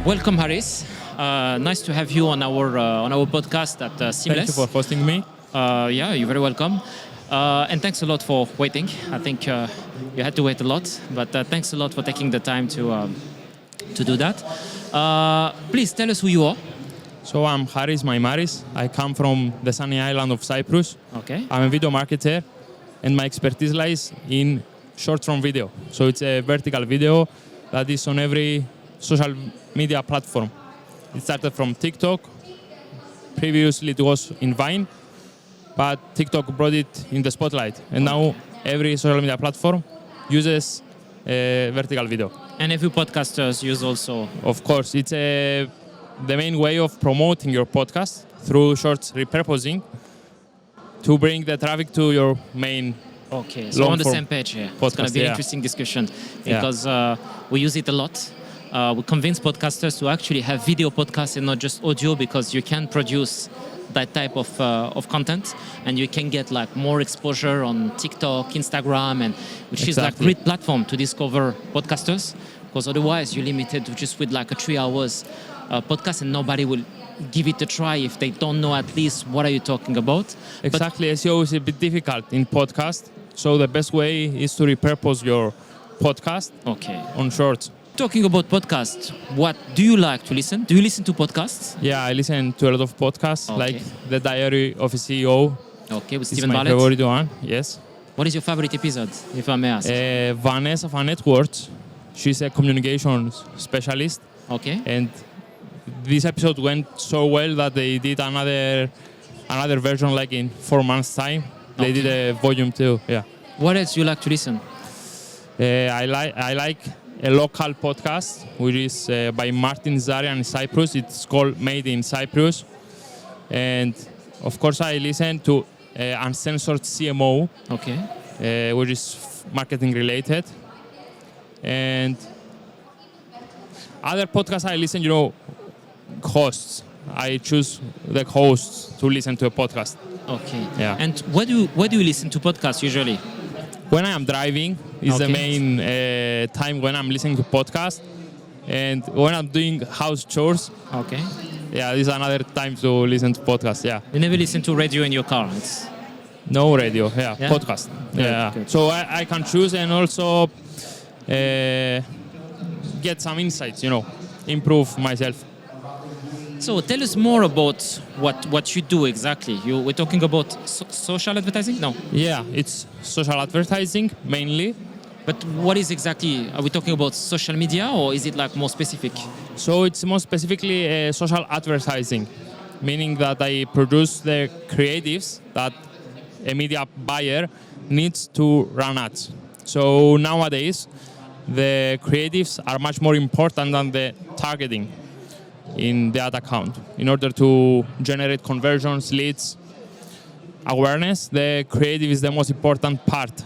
Welcome, Charis. Nice to have you on our podcast at Seamless. Thank you for hosting me. Yeah, you're very welcome. And thanks a lot for waiting. I think you had to wait a lot, but thanks a lot for taking the time to do that. Please tell us who you are. So I'm Charis Maimaris. I come from the sunny island of Cyprus. Okay. I'm a video marketer, and my expertise lies in short-form video. So it's a vertical video that is on every social media platform. It started from TikTok. Previously it was in Vine, but TikTok brought it in the spotlight. And now every social media platform uses vertical video. And every podcasters use also. Of course, it's the main way of promoting your podcast through short repurposing to bring the traffic to your main. Okay, so on the same page here. It's going to be an interesting discussion because we use it a lot. We convince podcasters to actually have video podcasts and not just audio, because you can produce that type of content and you can get like more exposure on TikTok, Instagram, and which is like a great platform to discover podcasters, because otherwise you're limited to just with like a 3 hours podcast and nobody will give it a try if they don't know at least what are you talking about. Exactly, SEO is a bit difficult in podcast, so the best way is to repurpose your podcast on shorts. Talking about podcasts, what do you like to listen? Do you listen to podcasts? Yeah, I listen to a lot of podcasts, like The Diary of a CEO. Okay, with It's Stephen my Bartlett. favorite one, yes. What is your favorite episode, if I may ask? Vanessa van Networks, she's a communications specialist. Okay. And this episode went so well that they did another version like in 4 months' time. They did a volume 2, yeah. What else do you like to listen? I like a local podcast, which is by Martin Zarian in Cyprus. It's called Made in Cyprus. And of course, I listen to Uncensored CMO, which is marketing related. And other podcasts I listen, hosts. I choose the hosts to listen to a podcast. Okay. Yeah. And where do you listen to podcasts usually? When I am driving is the main time when I'm listening to podcasts, and when I'm doing house chores. Okay. Yeah, this is another time to listen to podcasts. Yeah. You never listen to radio in your car? No radio. Yeah. Podcast. Good. So I can choose and also get some insights. Improve myself. So tell us more about what you do exactly. We're talking about social advertising? No. Yeah, it's social advertising mainly. But what is exactly, are we talking about social media or is it like more specific? So it's more specifically social advertising, meaning that I produce the creatives that a media buyer needs to run ads. So nowadays, the creatives are much more important than the targeting in the ad account. In order to generate conversions, leads, awareness, the creative is the most important part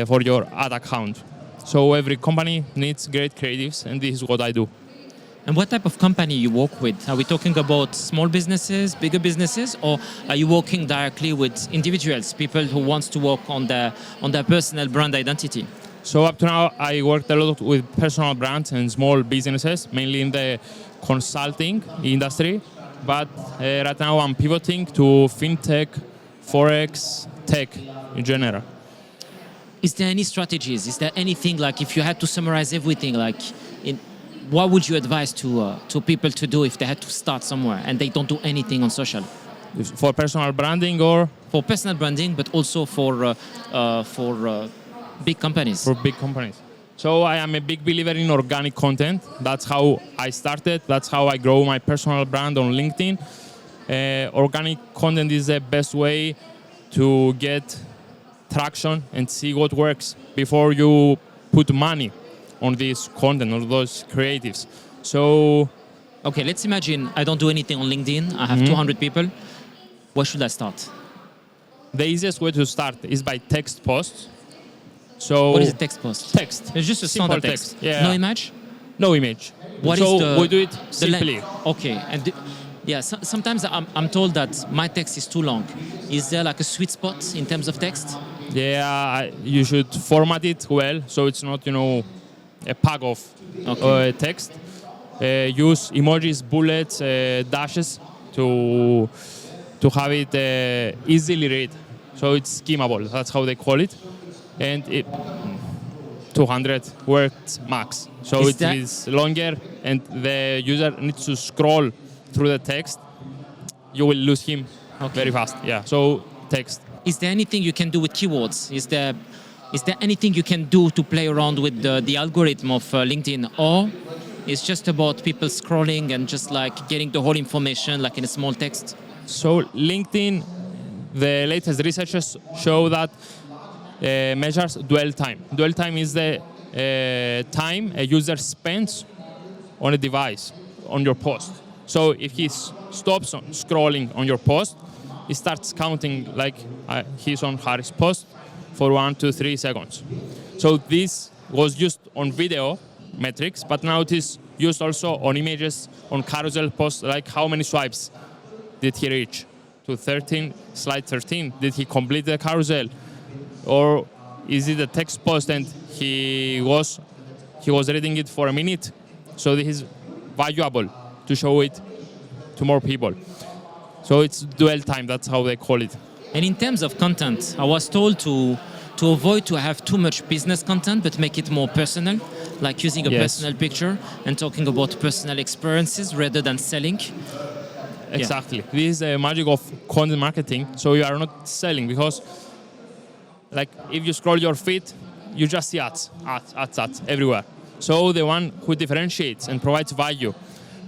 for your ad account. So every company needs great creatives, and this is what I do. And what type of company you work with? Are we talking about small businesses, bigger businesses, or are you working directly with individuals, people who wants to work on their personal brand identity? So up to now, I worked a lot with personal brands and small businesses, mainly in the consulting industry. But right now, I'm pivoting to fintech, forex, tech in general. Is there any strategies? Is there anything, like if you had to summarize everything, what would you advise to people to do if they had to start somewhere and they don't do anything on social? For personal branding or? For personal branding, but also for big companies. For big companies. So I am a big believer in organic content. That's how I started. That's how I grow my personal brand on LinkedIn. Organic content is the best way to get traction and see what works before you put money on this content, on those creatives. So, okay, let's imagine I don't do anything on LinkedIn. I have 200 people. Where should I start? The easiest way to start is by text posts. So what is a text post? Text. It's just a simple standard text. Yeah. No image? No image. We do it simply. Okay. And sometimes I'm told that my text is too long. Is there like a sweet spot in terms of text? Yeah, you should format it well, so it's not, a pack of text. use emojis, bullets, dashes to have it easily read. So it's skimmable. That's how they call it. And 200 words max. So it is longer, and the user needs to scroll through the text. You will lose him very fast. Yeah. So text. Is there anything you can do with keywords? Is there anything you can do to play around with the algorithm of LinkedIn, or it's just about people scrolling and just like getting the whole information like in a small text? So LinkedIn, the latest researchers show that measures dwell time. Dwell time is the time a user spends on a device, on your post. So if he stops scrolling on your post, he starts counting like he's on Charis' post for 1 to 3 seconds. So this was used on video metrics, but now it is used also on images, on carousel posts, like how many swipes did he reach to 13, slide 13? Did he complete the carousel? Or is it a text post and he was reading it for a minute? So this is valuable to show it to more people. So it's dwell time, that's how they call it. And in terms of content, I was told to avoid to have too much business content, but make it more personal, like using a personal picture and talking about personal experiences rather than selling. Exactly. Yeah. This is the magic of content marketing. So you are not selling, because like if you scroll your feed, you just see ads everywhere. So the one who differentiates and provides value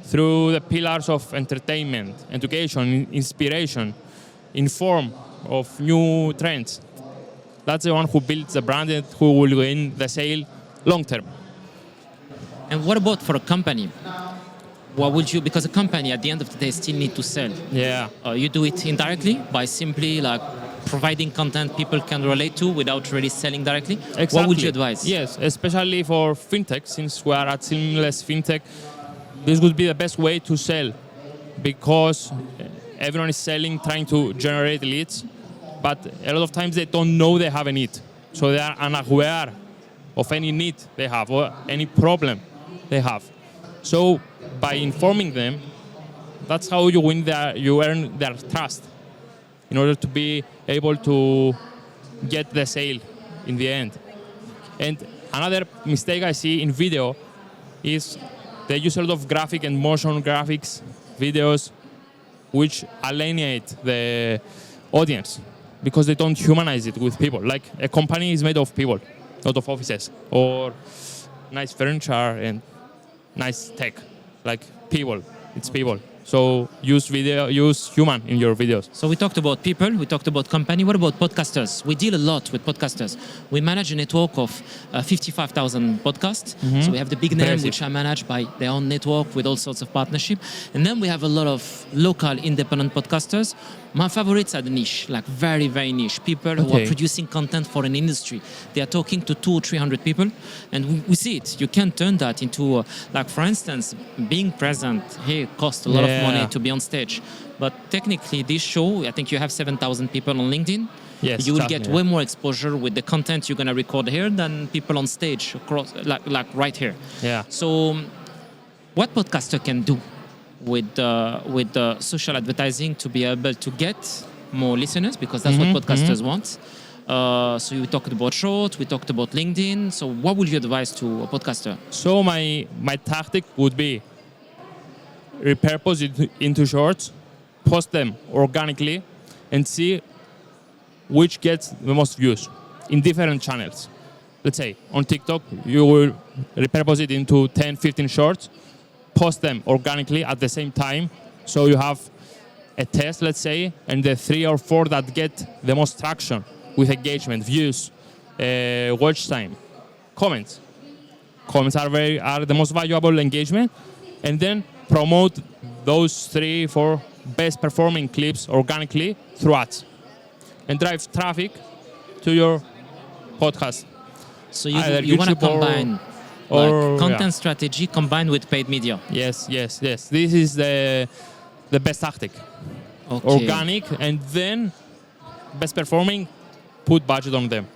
through the pillars of entertainment, education, inspiration, inform of new trends, that's the one who builds the brand and who will win the sale long term. And what about for a company? What would you, because a company at the end of the day still need to sell. Yeah. You do it indirectly by simply like providing content people can relate to without really selling directly. Exactly. What would you advise? Yes, especially for fintech, since we are at seamless fintech, this would be the best way to sell, because everyone is selling, trying to generate leads, but a lot of times they don't know they have a need. So they are unaware of any need they have or any problem they have. So by informing them, that's how you earn their trust in order to be able to get the sale in the end. And another mistake I see in video is they use a lot of graphic and motion graphics videos which alienate the audience because they don't humanize it with people. Like a company is made of people, not of offices or nice furniture and nice tech. Like people, it's people. So use human in your videos. So we talked about people, we talked about company. What about podcasters? We deal a lot with podcasters. We manage a network of 55,000 podcasts. Mm-hmm. So we have the big name, which I manage by their own network with all sorts of partnership. And then we have a lot of local independent podcasters. My favorites are the niche, like very, very niche. People who are producing content for an industry. They are talking to 200 or 300 people. And we see it. You can turn that into, like for instance, being present here costs a lot of money to be on stage. But technically, this show, I think you have 7,000 people on LinkedIn. Yes, you will get way more exposure with the content you're going to record here than people on stage, across, like right here. Yeah. So what podcaster can do with social advertising to be able to get more listeners, because that's what podcasters want. So we talked about short, we talked about LinkedIn. So what would you advise to a podcaster? So my tactic would be repurpose it into shorts, post them organically, and see which gets the most views in different channels. Let's say on TikTok, you will repurpose it into 10, 15 shorts, post them organically at the same time. So you have a test, let's say, and the 3 or 4 that get the most traction with engagement, views, watch time, comments. Comments are the most valuable engagement. And then promote those 3, 4 best performing clips organically through ads and drive traffic to your podcast. So you want to combine content strategy combined with paid media. Yes. This is the best tactic. Okay. Organic, and then best performing, put budget on them.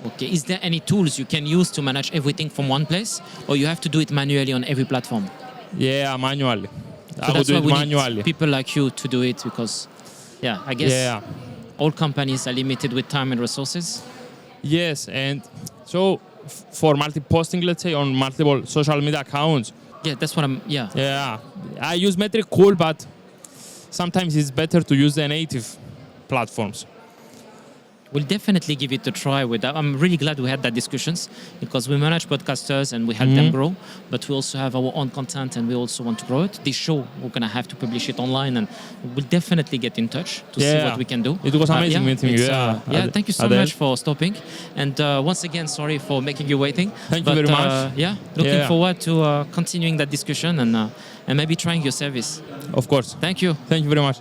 Okay. Is there any tools you can use to manage everything from one place, or you have to do it manually on every platform? Yeah, manually. So I would that's do why it we manually. need people like you to do it because, yeah, I guess all companies are limited with time and resources. Yes, and so for multi-posting, let's say, on multiple social media accounts. Yeah, that's what I'm, Yeah, I use Metric cool, but sometimes it's better to use the native platforms. We'll definitely give it a try with that. I'm really glad we had that discussions because we manage podcasters and we help them grow, but we also have our own content and we also want to grow it. This show, we're going to have to publish it online and we'll definitely get in touch to see what we can do. It was amazing meeting you. Thank you so much for stopping. And once again, sorry for making you waiting. Thank you very much. Looking forward to continuing that discussion and maybe trying your service. Of course. Thank you. Thank you very much.